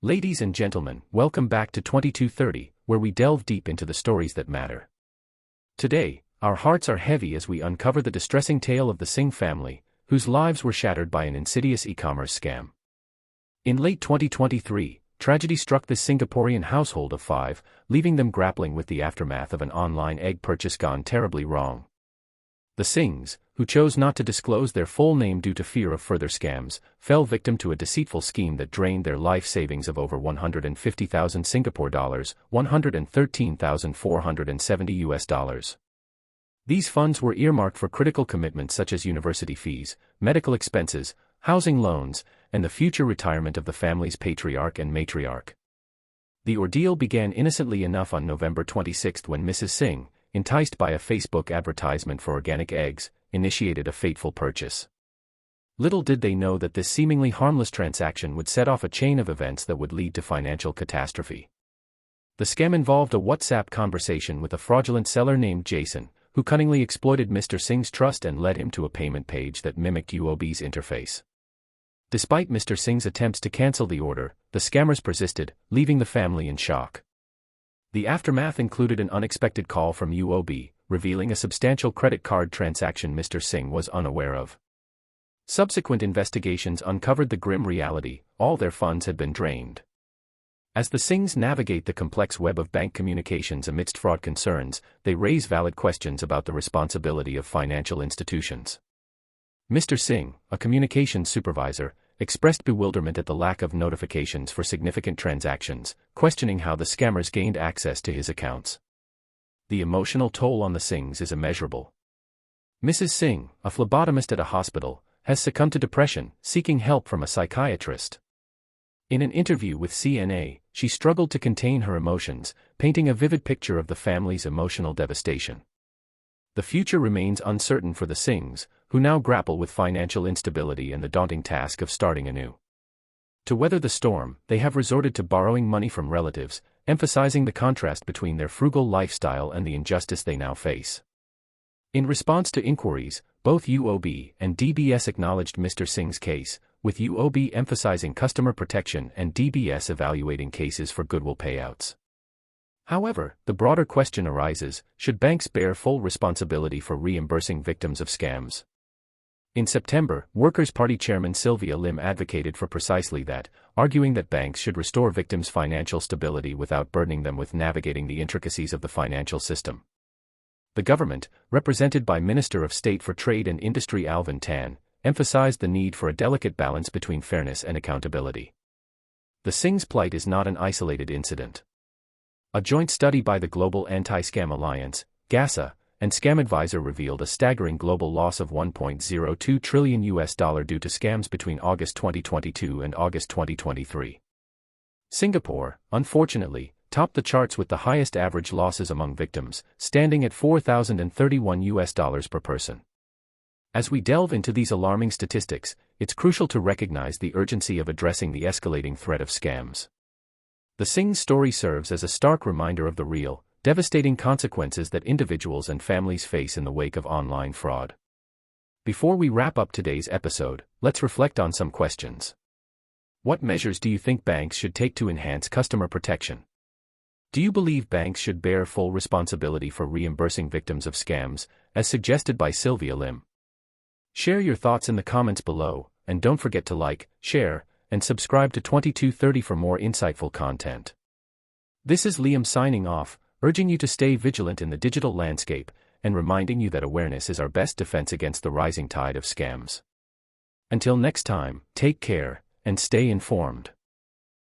Ladies and gentlemen, welcome back to 2230, where we delve deep into the stories that matter. Today, our hearts are heavy as we uncover the distressing tale of the Singh family, whose lives were shattered by an insidious e-commerce scam. In late 2023, tragedy struck this Singaporean household of 5, leaving them grappling with the aftermath of an online egg purchase gone terribly wrong. The Singhs, who chose not to disclose their full name due to fear of further scams, fell victim to a deceitful scheme that drained their life savings of over 150,000 Singapore dollars, 113,470 US dollars. These funds were earmarked for critical commitments such as university fees, medical expenses, housing loans, and the future retirement of the family's patriarch and matriarch. The ordeal began innocently enough on November 26 when Mrs. Singh, enticed by a Facebook advertisement for organic eggs, initiated a fateful purchase. Little did they know that this seemingly harmless transaction would set off a chain of events that would lead to financial catastrophe. The scam involved a WhatsApp conversation with a fraudulent seller named Jason, who cunningly exploited Mr. Singh's trust and led him to a payment page that mimicked UOB's interface. Despite Mr. Singh's attempts to cancel the order, the scammers persisted, leaving the family in shock. The aftermath included an unexpected call from UOB, revealing a substantial credit card transaction Mr. Singh was unaware of. Subsequent investigations uncovered the grim reality: all their funds had been drained. As the Singhs navigate the complex web of bank communications amidst fraud concerns, they raise valid questions about the responsibility of financial institutions. Mr. Singh, a communications supervisor, expressed bewilderment at the lack of notifications for significant transactions, questioning how the scammers gained access to his accounts. The emotional toll on the Singhs is immeasurable. Mrs. Singh, a phlebotomist at a hospital, has succumbed to depression, seeking help from a psychiatrist. In an interview with CNA, she struggled to contain her emotions, painting a vivid picture of the family's emotional devastation. The future remains uncertain for the Singhs, who now grapple with financial instability and the daunting task of starting anew. To weather the storm, they have resorted to borrowing money from relatives, emphasizing the contrast between their frugal lifestyle and the injustice they now face. In response to inquiries, both UOB and DBS acknowledged Mr. Singh's case, with UOB emphasizing customer protection and DBS evaluating cases for goodwill payouts. However, the broader question arises: should banks bear full responsibility for reimbursing victims of scams? In September, Workers' Party Chairman Sylvia advocated for precisely that, arguing that banks should restore victims' financial stability without burdening them with navigating the intricacies of the financial system. The government, represented by Minister of State for Trade and Industry Alvin Tan, emphasized the need for a delicate balance between fairness and accountability. The Singhs' plight is not an isolated incident. A joint study by the Global Anti-Scam Alliance, GASA, and Scam Advisor revealed a staggering global loss of $1.02 trillion due to scams between August 2022 and August 2023. Singapore, unfortunately, topped the charts with the highest average losses among victims, standing at $4,031 per person. As we delve into these alarming statistics, it's crucial to recognize the urgency of addressing the escalating threat of scams. The Singhs' story serves as a stark reminder of the real, devastating consequences that individuals and families face in the wake of online fraud. Before we wrap up today's episode, let's reflect on some questions. What measures do you think banks should take to enhance customer protection? Do you believe banks should bear full responsibility for reimbursing victims of scams, as suggested by Sylvia? Share your thoughts in the comments below, and don't forget to like, share, and subscribe to 2230 for more insightful content. This is Liam signing off, urging you to stay vigilant in the digital landscape, and reminding you that awareness is our best defense against the rising tide of scams. Until next time, take care, and stay informed.